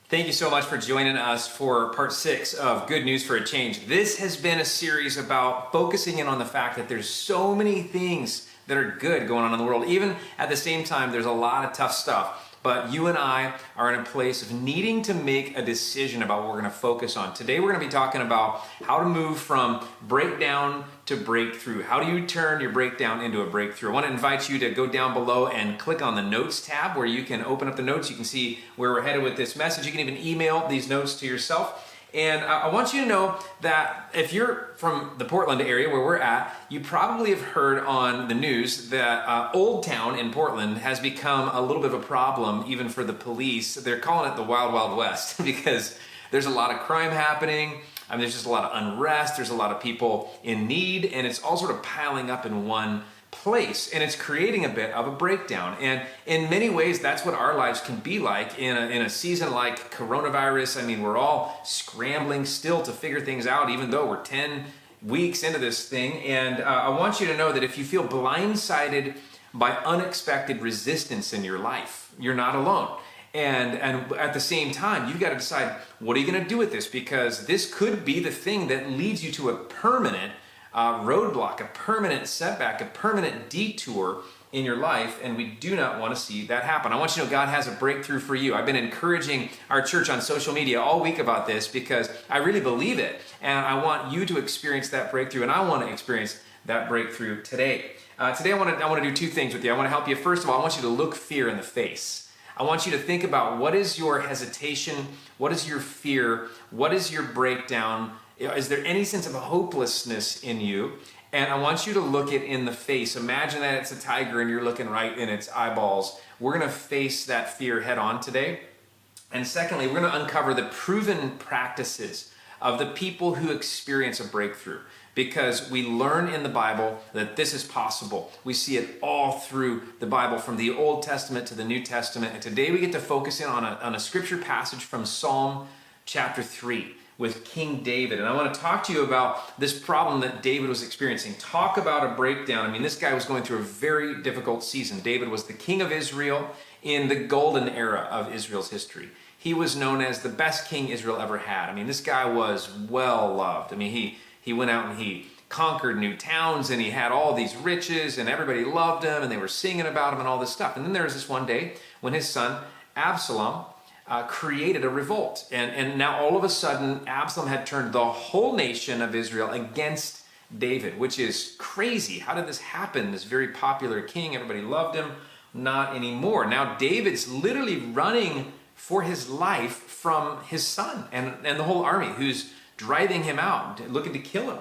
Thank you so much for joining us for part 6 of Good News for a Change. This has been a series about focusing in on the fact that there's so many things that are good going on in the world. Even at the same time, there's a lot of tough stuff. But you and I are in a place of needing to make a decision about what we're going to focus on. Today we're going to be talking about how to move from breakdown to breakthrough. How do you turn your breakdown into a breakthrough? I want to invite you to go down below and click on the Notes tab where you can open up the notes. You can see where we're headed with this message. You can even email these notes to yourself. And I want you to know that if you're from the Portland area where we're at, you probably have heard on the news that Old Town in Portland has become a little bit of a problem even for the police. They're calling it the Wild Wild West because there's a lot of crime happening. There's just a lot of unrest. There's a lot of people in need, and it's all sort of piling up in one place, and it's creating a bit of a breakdown. And in many ways, that's what our lives can be like in a season like coronavirus. We're all scrambling still to figure things out, even though we're 10 weeks into this thing. And I want you to know that if you feel blindsided by unexpected resistance in your life, you're not alone. And at the same time, you've got to decide, what are you going to do with this? Because this could be the thing that leads you to a permanent roadblock, a permanent setback, a permanent detour in your life, and we do not want to see that happen. I want you to know God has a breakthrough for you. I've been encouraging our church on social media all week about this because I really believe it, and I want you to experience that breakthrough, and I want to experience that breakthrough today. Today I want to do two things with you. I want to help you. First of all, I want you to look fear in the face. I want you to think about what is your hesitation, what is your fear, what is your breakdown. Is there any sense of hopelessness in you? And I want you to look it in the face. Imagine that it's a tiger and you're looking right in its eyeballs. We're going to face that fear head on today. And secondly, we're going to uncover the proven practices of the people who experience a breakthrough. Because we learn in the Bible that this is possible. We see it all through the Bible, from the Old Testament to the New Testament. And today we get to focus in on a scripture passage from Psalm chapter 3. With King David. And I want to talk to you about this problem that David was experiencing. Talk about a breakdown. This guy was going through a very difficult season. David was the king of Israel in the golden era of Israel's history. He was known as the best king Israel ever had. This guy was well loved. He went out and he conquered new towns and he had all these riches and everybody loved him and they were singing about him and all this stuff. And then there was this one day when his son Absalom created a revolt. And now all of a sudden, Absalom had turned the whole nation of Israel against David, which is crazy. How did this happen? This very popular king, everybody loved him, not anymore. Now David's literally running for his life from his son and the whole army who's driving him out, looking to kill him.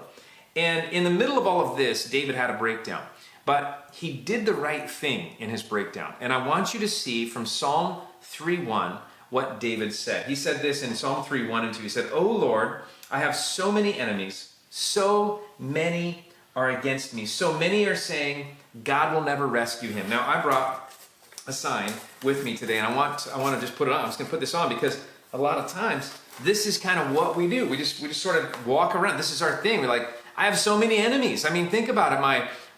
And in the middle of all of this, David had a breakdown. But he did the right thing in his breakdown. And I want you to see from Psalm 3:1 what David said. He said this in Psalm 3:1 and 2. He said, "O Lord, I have so many enemies. So many are against me. So many are saying, God will never rescue him." Now, I brought a sign with me today, and I want to just put it on. I'm just going to put this on because a lot of times this is kind of what we do. We just sort of walk around. This is our thing. We're like, I have so many enemies. Think about it.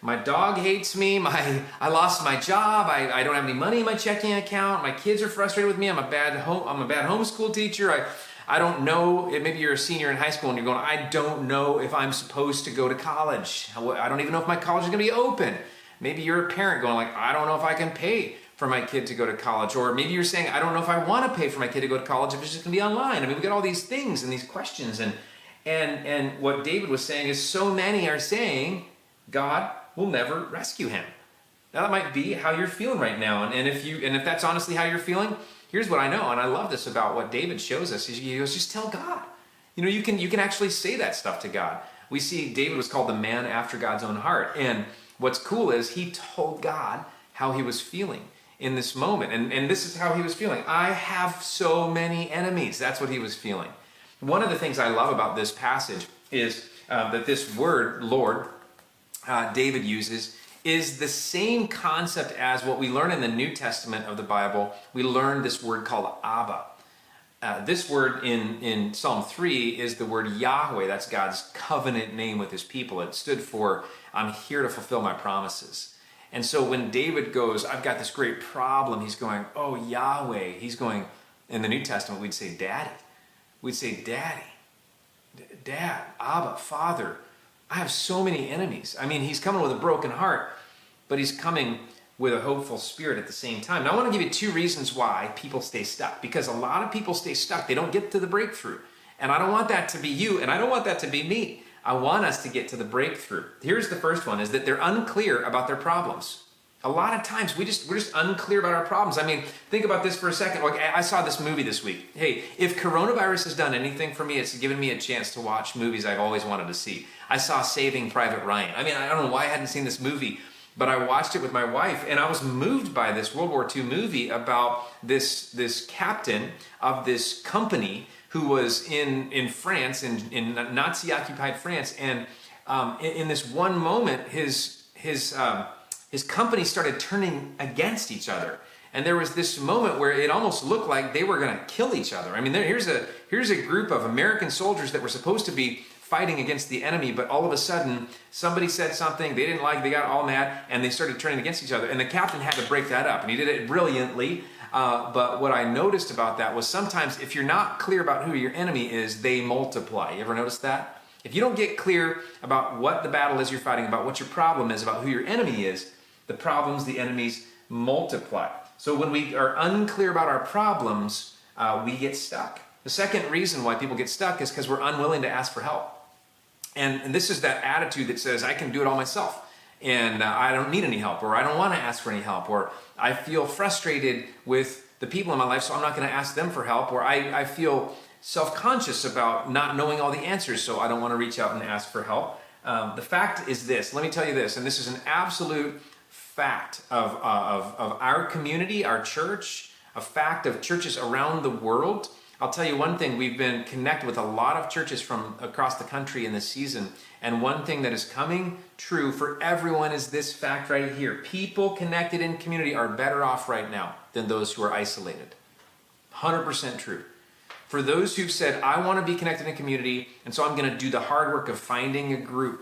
My dog hates me. I lost my job. I don't have any money in my checking account. My kids are frustrated with me. I'm a bad homeschool teacher. I don't know. Maybe you're a senior in high school and you're going, I don't know if I'm supposed to go to college. I don't even know if my college is going to be open. Maybe you're a parent going like, I don't know if I can pay for my kid to go to college. Or maybe you're saying, I don't know if I want to pay for my kid to go to college if it's just going to be online. We've got all these things and these questions. And what David was saying is so many are saying God will never rescue him. Now that might be how you're feeling right now. And if that's honestly how you're feeling, here's what I know. And I love this about what David shows us. He goes, just tell God. You can actually say that stuff to God. We see David was called the man after God's own heart. And what's cool is he told God how he was feeling in this moment. And this is how he was feeling. I have so many enemies. That's what he was feeling. One of the things I love about this passage is that this word, Lord, David uses, is the same concept as what we learn in the New Testament of the Bible. We learn this word called Abba. This word in Psalm 3 is the word Yahweh. That's God's covenant name with his people. It stood for, I'm here to fulfill my promises. And so when David goes, I've got this great problem, he's going, oh, Yahweh. He's going, In the New Testament, we'd say daddy. We'd say daddy, dad, Abba, Father. I have so many enemies. I mean, he's coming with a broken heart, but he's coming with a hopeful spirit at the same time. Now, I want to give you 2 reasons why people stay stuck, because a lot of people stay stuck. They don't get to the breakthrough. And I don't want that to be you, and I don't want that to be me. I want us to get to the breakthrough. Here's the first one, is that they're unclear about their problems. A lot of times we're just unclear about our problems. I mean, think about this for a second. Like, I saw this movie this week. Hey, if coronavirus has done anything for me, it's given me a chance to watch movies I've always wanted to see. I saw Saving Private Ryan. I mean, I don't know why I hadn't seen this movie, but I watched it with my wife, and I was moved by this World War II movie about this captain of this company who was in France, in Nazi-occupied France, and in this one moment, his company started turning against each other. And there was this moment where it almost looked like they were going to kill each other. I mean, here's a group of American soldiers that were supposed to be fighting against the enemy, but all of a sudden, somebody said something they didn't like, they got all mad, and they started turning against each other. And the captain had to break that up, and he did it brilliantly. But what I noticed about that was sometimes if you're not clear about who your enemy is, they multiply. You ever notice that? If you don't get clear about what the battle is you're fighting, about what your problem is, about who your enemy is, the problems, the enemies multiply. So when we are unclear about our problems, we get stuck. The second reason why people get stuck is because we're unwilling to ask for help. And this is that attitude that says, I can do it all myself, and I don't need any help, or I don't want to ask for any help, or I feel frustrated with the people in my life, so I'm not going to ask them for help, or I feel self-conscious about not knowing all the answers, so I don't want to reach out and ask for help. The fact is this, let me tell you this, and this is an absolute fact of our community, our church, a fact of churches around the world. I'll tell you one thing, we've been connected with a lot of churches from across the country in this season, and one thing that is coming true for everyone is this fact right here. People connected in community are better off right now than those who are isolated. 100% true. For those who've said, I want to be connected in community, and so I'm going to do the hard work of finding a group,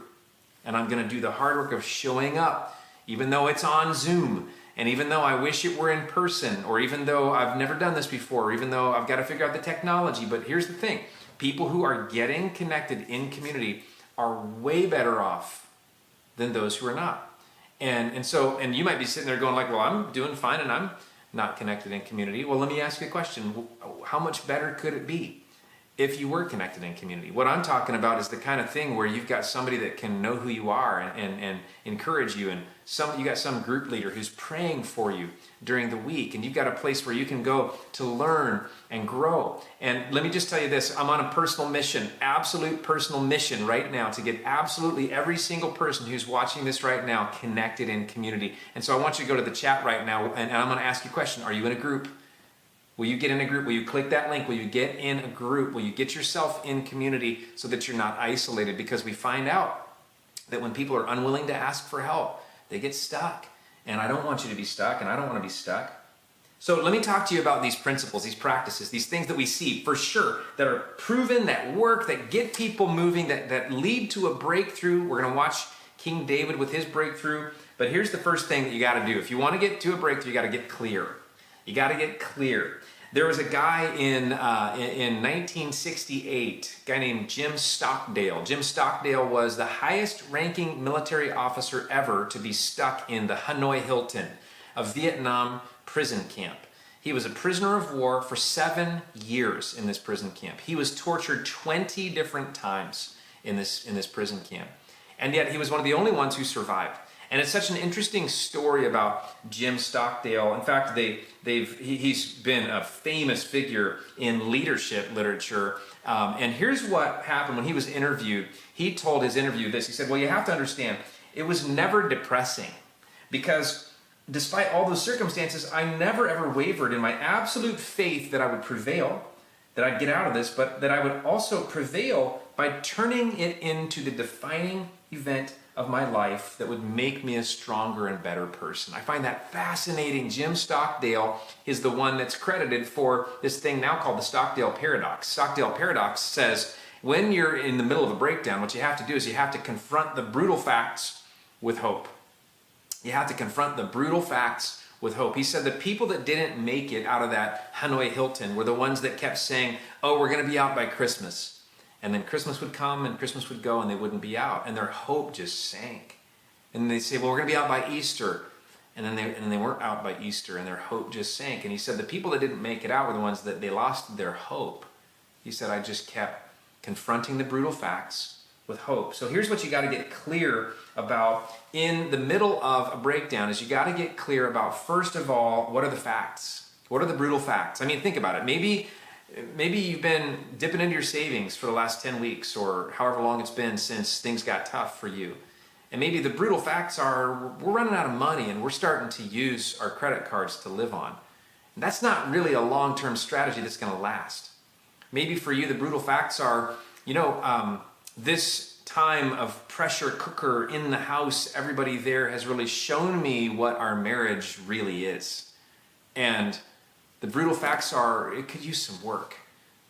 and I'm going to do the hard work of showing up, even though it's on Zoom, and even though I wish it were in person, or even though I've never done this before, or even though I've got to figure out the technology. But here's the thing. People who are getting connected in community are way better off than those who are not. And you might be sitting there going like, well, I'm doing fine and I'm not connected in community. Well, let me ask you a question. How much better could it be if you were connected in community? What I'm talking about is the kind of thing where you've got somebody that can know who you are and encourage you, and you got some group leader who's praying for you during the week, and you've got a place where you can go to learn and grow. And let me just tell you this, I'm on a personal mission, absolute personal mission right now to get absolutely every single person who's watching this right now connected in community. And so I want you to go to the chat right now, and I'm going to ask you a question. Are you in a group? Will you get in a group? Will you click that link? Will you get in a group? Will you get yourself in community so that you're not isolated? Because we find out that when people are unwilling to ask for help, they get stuck. And I don't want you to be stuck, and I don't want to be stuck. So let me talk to you about these principles, these practices, these things that we see for sure, that are proven, that work, that get people moving, that lead to a breakthrough. We're going to watch King David with his breakthrough. But here's the first thing that you got to do. If you want to get to a breakthrough, you got to get clear. You got to get clear. There was a guy in 1968, a guy named Jim Stockdale. Jim Stockdale was the highest ranking military officer ever to be stuck in the Hanoi Hilton, a Vietnam prison camp. He was a prisoner of war for 7 years in this prison camp. He was tortured 20 different times in this prison camp. And yet he was one of the only ones who survived. And it's such an interesting story about Jim Stockdale. In fact, he's been a famous figure in leadership literature. And here's what happened when he was interviewed. He told his interview this. He said, well, you have to understand, it was never depressing, because despite all those circumstances, I never ever wavered in my absolute faith that I would prevail, that I'd get out of this, but that I would also prevail by turning it into the defining event of my life that would make me a stronger and better person. I find that fascinating. Jim Stockdale is the one that's credited for this thing now called the Stockdale Paradox. Stockdale Paradox says when you're in the middle of a breakdown, what you have to do is you have to confront the brutal facts with hope. You have to confront the brutal facts with hope. He said the people that didn't make it out of that Hanoi Hilton were the ones that kept saying, oh, we're going to be out by Christmas. And then Christmas would come and Christmas would go and they wouldn't be out. And their hope just sank. And they'd say, well, we're going to be out by Easter. And then they weren't out by Easter and their hope just sank. And he said the people that didn't make it out were the ones that they lost their hope. He said, I just kept confronting the brutal facts with hope. So here's what you got to get clear about in the middle of a breakdown is you got to get clear about, first of all, what are the facts? What are the brutal facts? I mean, think about it. Maybe you've been dipping into your savings for the last 10 weeks or however long it's been since things got tough for you. And maybe the brutal facts are we're running out of money and we're starting to use our credit cards to live on. And that's not really a long-term strategy that's going to last. Maybe for you, the brutal facts are, this time of pressure cooker in the house, everybody there has really shown me what our marriage really is. And the brutal facts are, it could use some work.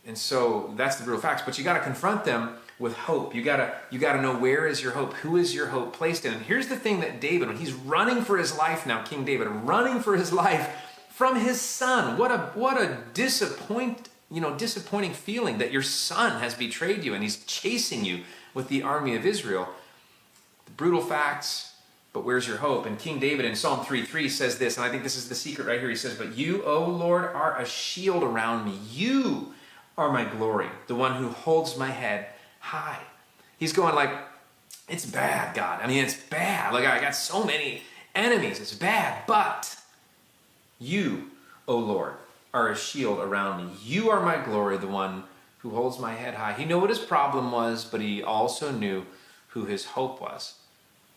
And so that's the brutal facts, but you got to confront them with hope. You got to know, where is your hope? Who is your hope placed in? And here's the thing that David, when he's running for his life now, King David, running for his life from his son. What a disappointing feeling that your son has betrayed you and he's chasing you with the army of Israel. The brutal facts, but where's your hope? And King David in Psalm 3:3 says this, and I think this is the secret right here. He says, but you, O Lord, are a shield around me. You are my glory, the one who holds my head high. He's going like, it's bad, God. I mean, it's bad. Like, I got so many enemies. It's bad. But you, O Lord, are a shield around me. You are my glory, the one who holds my head high. He knew what his problem was, but he also knew who his hope was.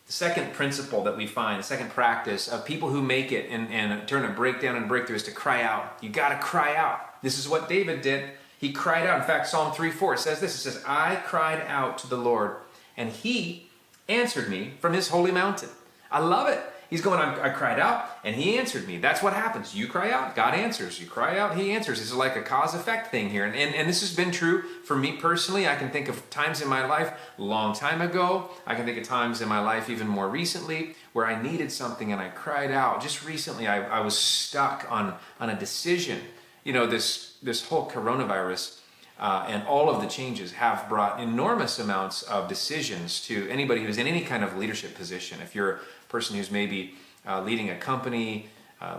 The second principle that we find, the second practice of people who make it and turn a breakdown and breakthrough is to cry out. You got to cry out. This is what David did. He cried out. In fact, Psalm 3:4 says this. It says, I cried out to the Lord, and he answered me from his holy mountain. I love it. He's going, I cried out, and he answered me. That's what happens. You cry out, God answers. You cry out, he answers. This is like a cause-effect thing here. And this has been true for me personally. I can think of times in my life a long time ago. I can think of times in my life even more recently where I needed something and I cried out. Just recently, I was stuck on a decision. This whole coronavirus and all of the changes have brought enormous amounts of decisions to anybody who's in any kind of leadership position. If you're a person who's maybe leading a company,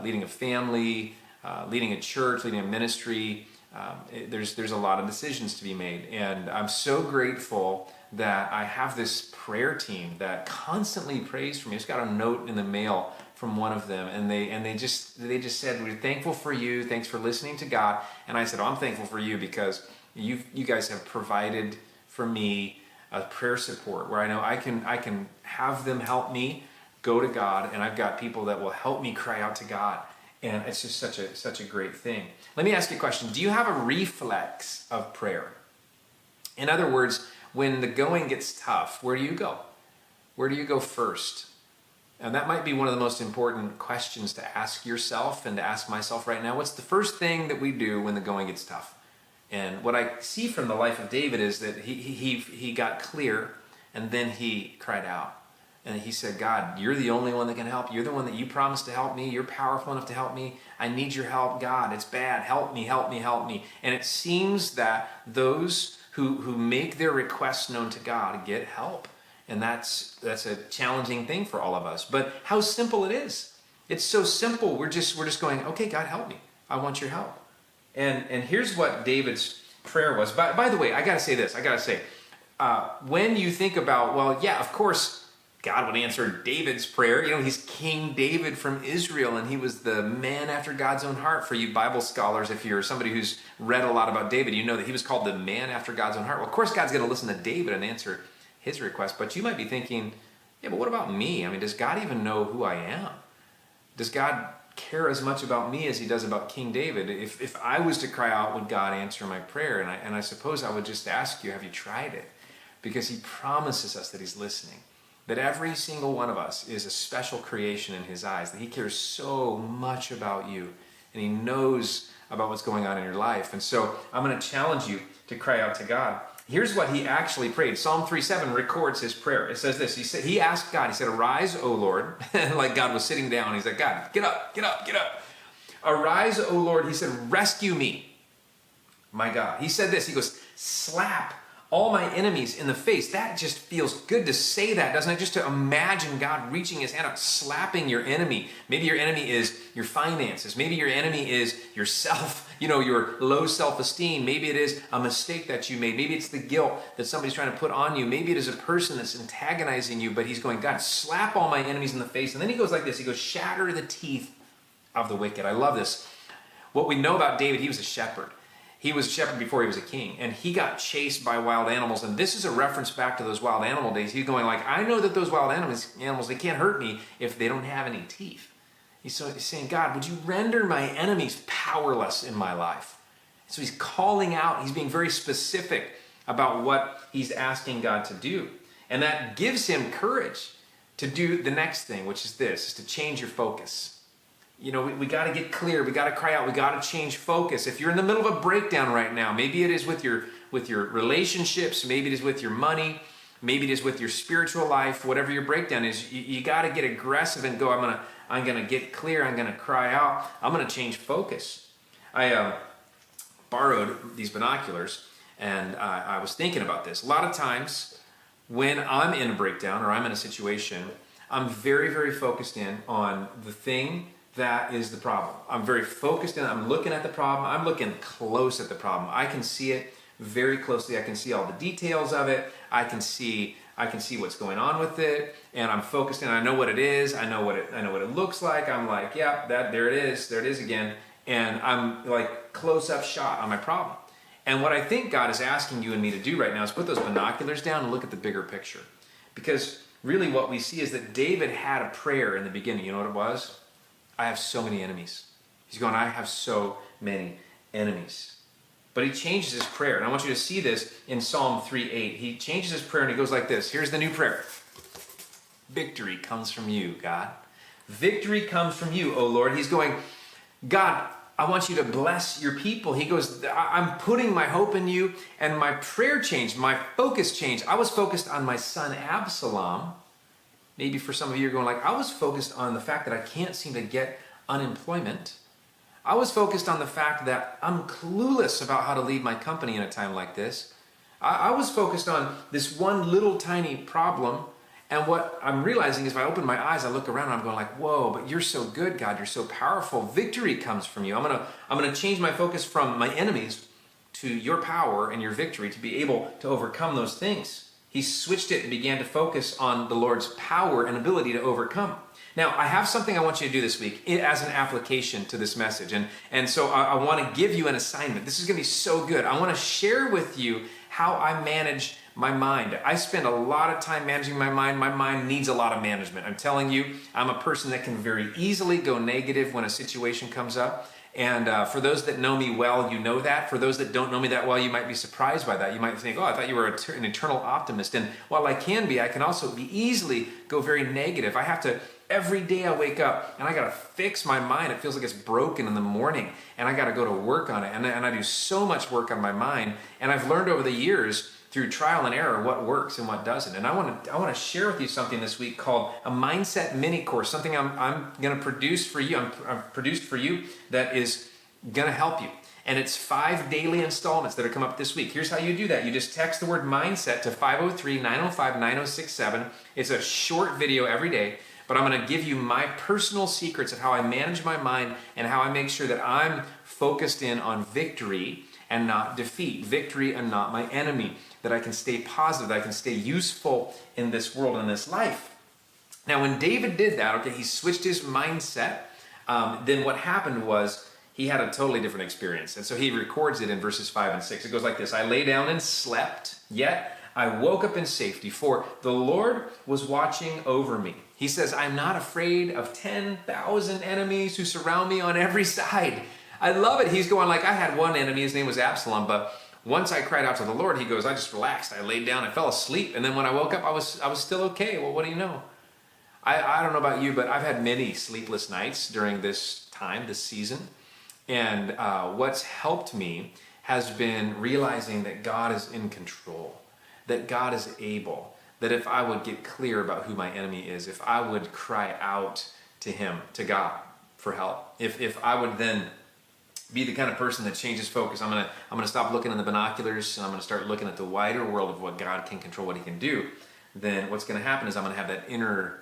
leading a family, leading a church, leading a ministry, there's a lot of decisions to be made. And I'm so grateful that I have this prayer team that constantly prays for me. I just got a note in the mail from one of them, and they just said, we're thankful for you, thanks for listening to God. And I said, I'm thankful for you because you guys have provided for me a prayer support where I know I can have them help me go to God, and I've got people that will help me cry out to God. And it's just such a great thing. Let me ask you a question. Do you have a reflex of prayer? In other words, when the going gets tough, where do you go? Where do you go first? And that might be one of the most important questions to ask yourself and to ask myself right now. What's the first thing that we do when the going gets tough? And what I see from the life of David is that he got clear, and then he cried out. And he said, God, you're the only one that can help. You're the one that you promised to help me. You're powerful enough to help me. I need your help, God. It's bad. Help me, help me, help me. And it seems that those who make their requests known to God get help. And that's a challenging thing for all of us. But how simple it is. It's so simple. We're just going, okay, God, help me. I want your help. And here's what David's prayer was. By the way, I got to say this. When you think about, well, yeah, of course, God would answer David's prayer. He's King David from Israel, and he was the man after God's own heart. For you Bible scholars, if you're somebody who's read a lot about David, you know that he was called the man after God's own heart. Well, of course, God's going to listen to David and answer his request. But you might be thinking, yeah, but what about me? I mean, does God even know who I am? Does God care as much about me as he does about King David? If I was to cry out, would God answer my prayer? And I suppose I would just ask you, have you tried it? Because he promises us that he's listening. That every single one of us is a special creation in his eyes, that he cares so much about you, and he knows about what's going on in your life. And so I'm going to challenge you to cry out to God. Here's what he actually prayed. Psalm 3:7 records his prayer. It says this. He asked God, he said, "Arise, O Lord." Like God was sitting down. He's like, "God, get up, get up, get up. Arise, O Lord." He said, "Rescue me, my God." He said this. He goes, "Slap all my enemies in the face." That just feels good to say that, doesn't it? Just to imagine God reaching his hand out, slapping your enemy. Maybe your enemy is your finances. Maybe your enemy is yourself, your low self-esteem. Maybe it is a mistake that you made. Maybe it's the guilt that somebody's trying to put on you. Maybe it is a person that's antagonizing you, but he's going, "God, slap all my enemies in the face." And then he goes like this. He goes, "Shatter the teeth of the wicked." I love this. What we know about David, he was a shepherd. He was a shepherd before he was a king, and he got chased by wild animals. And this is a reference back to those wild animal days. He's going like, I know that those wild animals, they can't hurt me if they don't have any teeth. He's saying, "God, would you render my enemies powerless in my life?" So he's calling out, he's being very specific about what he's asking God to do. And that gives him courage to do the next thing, which is this, is to change your focus. We got to get clear. We got to cry out. We got to change focus. If you're in the middle of a breakdown right now, maybe it is with your relationships, maybe it is with your money, maybe it is with your spiritual life, whatever your breakdown is, you got to get aggressive and go, I'm going to get clear. I'm going to cry out. I'm going to change focus. I borrowed these binoculars, and I was thinking about this. A lot of times when I'm in a breakdown or I'm in a situation, I'm very, very focused in on the thing that is the problem. I'm very focused in, I'm looking at the problem. I'm looking close at the problem. I can see it very closely. I can see all the details of it. I can see what's going on with it, and I'm focused in. I know what it is. I know what it looks like. I'm like, yeah, there it is again. And I'm like close up shot on my problem. And what I think God is asking you and me to do right now is put those binoculars down and look at the bigger picture. Because really what we see is that David had a prayer in the beginning. You know what it was? I have so many enemies. He's going, I have so many enemies. But he changes his prayer. And I want you to see this in Psalm 3:8. He changes his prayer and he goes like this. Here's the new prayer. Victory comes from you, God. Victory comes from you, O Lord. He's going, God, I want you to bless your people. He goes, I'm putting my hope in you. And my prayer changed. My focus changed. I was focused on my son Absalom. Maybe for some of you, you're going like, I was focused on the fact that I can't seem to get unemployment. I was focused on the fact that I'm clueless about how to lead my company in a time like this. I was focused on this one little tiny problem. And what I'm realizing is if I open my eyes, I look around and I'm going like, whoa, but you're so good, God. You're so powerful. Victory comes from you. I'm gonna change my focus from my enemies to your power and your victory to be able to overcome those things. He switched it and began to focus on the Lord's power and ability to overcome. Now, I have something I want you to do this week as an application to this message. And so I want to give you an assignment. This is going to be so good. I want to share with you how I manage my mind. I spend a lot of time managing my mind. My mind needs a lot of management. I'm telling you, I'm a person that can very easily go negative when a situation comes up. And for those that know me well, you know that. For those that don't know me that well, you might be surprised by that. You might think, oh, I thought you were an eternal optimist. And while I can be, I can also be easily go very negative. I have to, every day I wake up and I got to fix my mind. It feels like it's broken in the morning and I got to go to work on it. And I do so much work on my mind. And I've learned over the years through trial and error what works and what doesn't. And I want to share with you something this week called a mindset mini course, something I'm going to produce for you. I've produced for you that is going to help you. And it's 5 daily installments that are come up this week. Here's how you do that. You just text the word mindset to 503-905-9067. It's a short video every day, but I'm going to give you my personal secrets of how I manage my mind and how I make sure that I'm focused in on victory and not defeat, victory and not my enemy, that I can stay positive, that I can stay useful in this world, in this life. Now, when David did that, okay, he switched his mindset, then what happened was he had a totally different experience. And so he records it in verses 5 and 6. It goes like this: I lay down and slept, yet I woke up in safety, for the Lord was watching over me. He says, I'm not afraid of 10,000 enemies who surround me on every side. I love it. He's going like, I had one enemy, his name was Absalom, but once I cried out to the Lord, he goes, I just relaxed. I laid down, I fell asleep, and then when I woke up, I was still okay. Well, what do you know? I don't know about you, but I've had many sleepless nights during this time, this season, and what's helped me has been realizing that God is in control, that God is able, that if I would get clear about who my enemy is, if I would cry out to him, to God, for help, if I would then be the kind of person that changes focus, I'm gonna stop looking in the binoculars and I'm gonna start looking at the wider world of what God can control, what he can do, then what's gonna happen is I'm gonna have that inner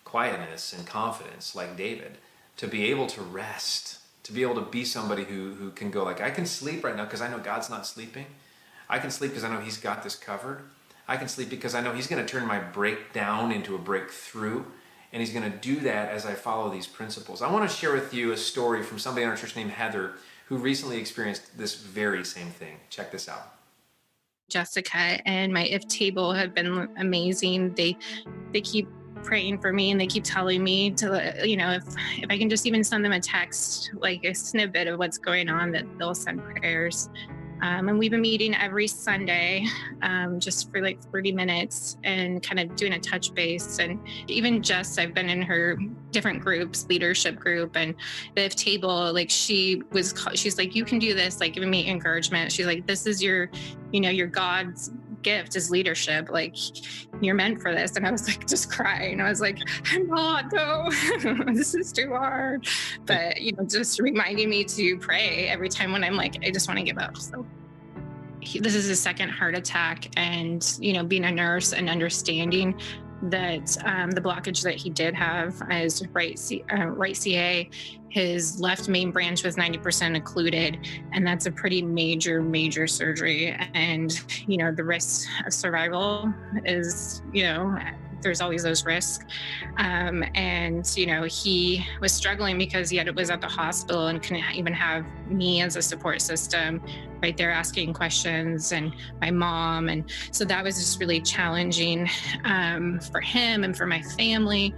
quietness and confidence like David to be able to rest, to be able to be somebody who can go like, I can sleep right now because I know God's not sleeping. I can sleep because I know he's got this covered. I can sleep because I know he's going to turn my breakdown into a breakthrough, and he's going to do that as I follow these principles. I want to share with you a story from somebody in our church named Heather who recently experienced this very same thing. Check this out. Jessica and my if table have been amazing. They keep praying for me, and they keep telling me to, if I can just even send them a text, like a snippet of what's going on, that they'll send prayers. And we've been meeting every Sunday, just for like 30 minutes and kind of doing a touch base. And even Jess, I've been in her different groups, leadership group, and the table, like she's like, you can do this, like giving me encouragement. She's like, this is your God's gift is leadership. Like, you're meant for this. And I was like, just crying. I was like, I'm not though. This is too hard. But, just reminding me to pray every time when I'm like, I just want to give up. So this is his second heart attack, and, being a nurse and understanding that the blockage that he did have is right CA, his left main branch was 90% occluded, and that's a pretty major surgery. And, the risk of survival is, there's always those risks. And, he was struggling because he was at the hospital and couldn't even have me as a support system right there asking questions, and my mom. And so that was just really challenging for him and for my family.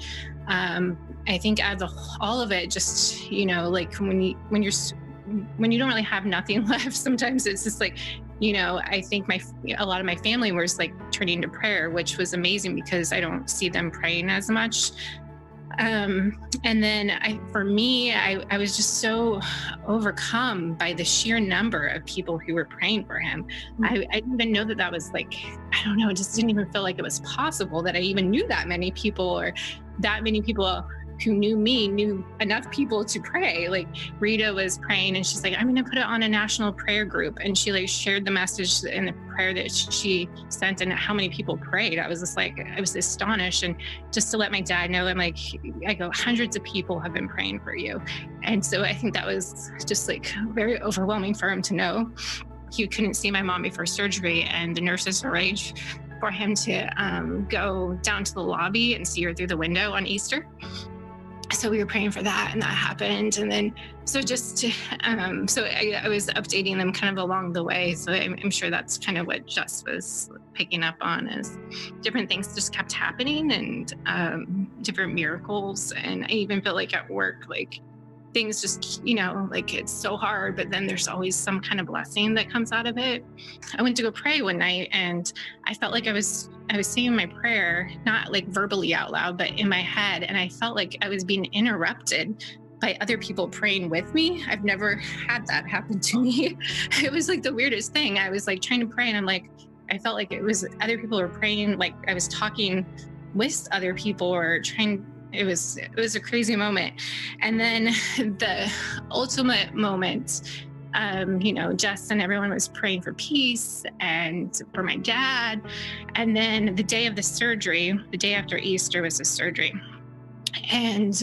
I think as all of it, just, like when you don't really have nothing left, sometimes it's just like, I think a lot of my family was like turning to prayer, which was amazing because I don't see them praying as much. And then I was just so overcome by the sheer number of people who were praying for him. I didn't even know that was like, I don't know, it just didn't even feel like it was possible that I even knew that many people, or that many people who knew me knew enough people to pray. Like Rita was praying, and she's like, I'm going to put it on a national prayer group. And she like shared the message in the prayer that she sent and how many people prayed. I was just like, I was astonished. And just to let my dad know, I go, hundreds of people have been praying for you. And so I think that was just like very overwhelming for him to know. He couldn't see my mom before surgery, and the nurses arranged for him to go down to the lobby and see her through the window on Easter. So we were praying for that, and that happened. And then, so just to, so I was updating them kind of along the way. So I'm sure that's kind of what Jess was picking up on, is different things just kept happening, and different miracles. And I even feel like at work, like things just, like it's so hard, but then there's always some kind of blessing that comes out of it. I went to go pray one night, and I felt like I was saying my prayer, not like verbally out loud, but in my head. And I felt like I was being interrupted by other people praying with me. I've never had that happen to me. It was like the weirdest thing. I was like trying to pray, and I'm like, I felt like it was other people were praying, like I was talking with other people or trying. It was a crazy moment. And then the ultimate moment, Jess and everyone was praying for peace and for my dad. And then the day of the surgery, the day after Easter was the surgery. And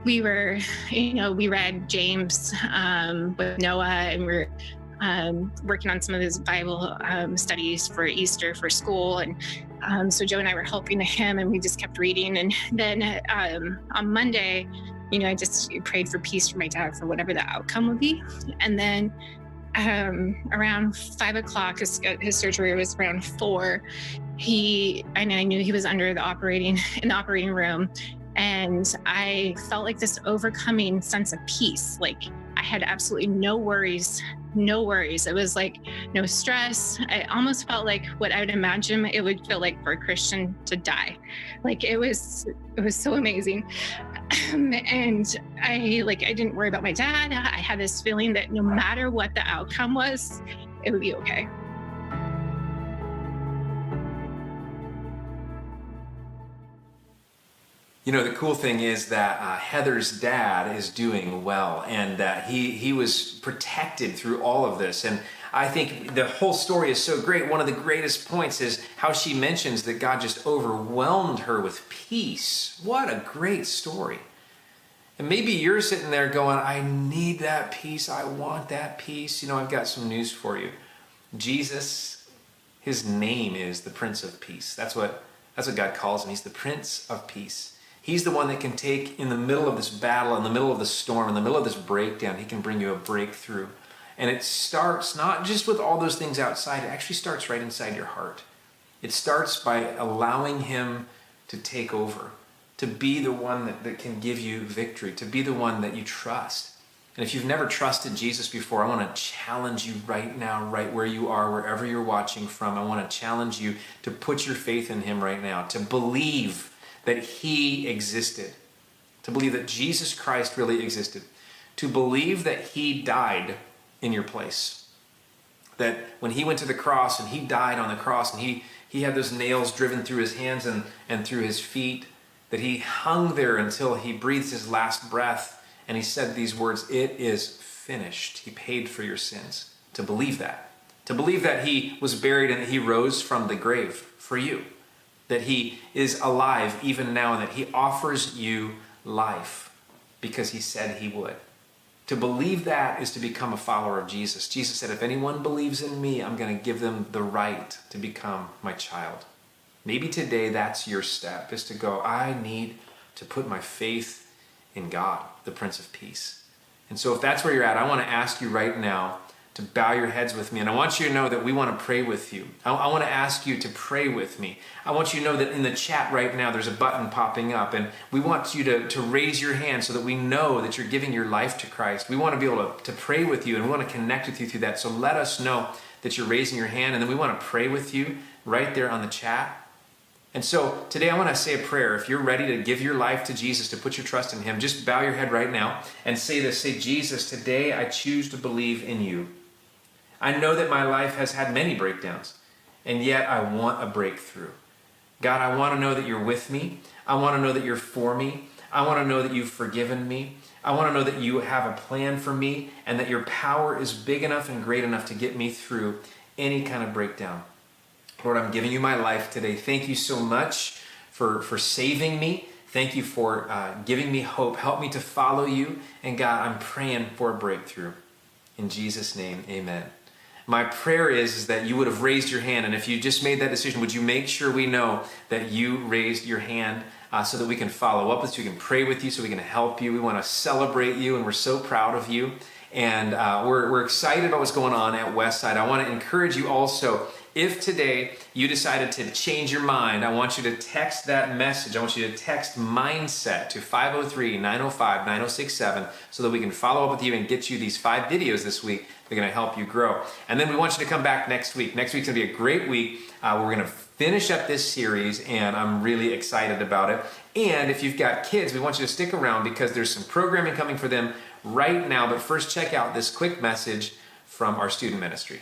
we were, we read James with Noah, and we're working on some of his Bible studies for Easter for school. And so Joe and I were helping him, and we just kept reading. And then on Monday, I just prayed for peace for my dad for whatever the outcome would be. And then around 5:00, his surgery was around 4. I knew he was in the operating room. And I felt like this overcoming sense of peace. Like I had absolutely no worries. It was like no stress. I almost felt like what I would imagine it would feel like for a Christian to die. Like it was so amazing. And I didn't worry about my dad. I had this feeling that no matter what the outcome was, it would be okay. You know, the cool thing is that Heather's dad is doing well, and that he was protected through all of this. And I think the whole story is so great. One of the greatest points is how she mentions that God just overwhelmed her with peace. What a great story. And maybe you're sitting there going, I need that peace. I want that peace. You know, I've got some news for you. Jesus, his name is the Prince of Peace. That's what God calls him. He's the Prince of Peace. He's the one that can take, in the middle of this battle, in the middle of the storm, in the middle of this breakdown, he can bring you a breakthrough. And it starts not just with all those things outside, it actually starts right inside your heart. It starts by allowing him to take over, to be the one that can give you victory, to be the one that you trust. And if you've never trusted Jesus before, I want to challenge you right now, right where you are, wherever you're watching from. I want to challenge you to put your faith in him right now, to believe that he existed, to believe that Jesus Christ really existed, to believe that he died in your place, that when he went to the cross and he died on the cross and he had those nails driven through his hands and through his feet, that he hung there until he breathed his last breath and he said these words, "It is finished." He paid for your sins. To believe that he was buried and that he rose from the grave for you, that he is alive even now and that he offers you life because he said he would. To believe that is to become a follower of Jesus. Jesus said, if anyone believes in me, I'm going to give them the right to become my child. Maybe today that's your step, is to go, I need to put my faith in God, the Prince of Peace. And so if that's where you're at, I want to ask you right now to bow your heads with me. And I want you to know that we want to pray with you. I want to ask you to pray with me. I want you to know that in the chat right now, there's a button popping up. And we want you to raise your hand so that we know that you're giving your life to Christ. We want to be able to pray with you, and we want to connect with you through that. So let us know that you're raising your hand, and then we want to pray with you right there on the chat. And so today I want to say a prayer. If you're ready to give your life to Jesus, to put your trust in him, just bow your head right now and say this. Say, Jesus, today I choose to believe in you. I know that my life has had many breakdowns, and yet I want a breakthrough. God, I want to know that you're with me. I want to know that you're for me. I want to know that you've forgiven me. I want to know that you have a plan for me and that your power is big enough and great enough to get me through any kind of breakdown. Lord, I'm giving you my life today. Thank you so much for saving me. Thank you for giving me hope. Help me to follow you. And God, I'm praying for a breakthrough. In Jesus' name, amen. My prayer is that you would have raised your hand. And if you just made that decision, would you make sure we know that you raised your hand so that we can follow up with you, we can pray with you, so we can help you. We want to celebrate you, and we're so proud of you. And we're excited about what's going on at Westside. I want to encourage you also, if today you decided to change your mind, I want you to text that message. I want you to text mindset to 503-905-9067 so that we can follow up with you and get you these 5 videos this week. They're going to help you grow. And then we want you to come back next week. Next week's going to be a great week. We're going to finish up this series, and I'm really excited about it. And if you've got kids, we want you to stick around because there's some programming coming for them right now. But first, check out this quick message from our student ministry.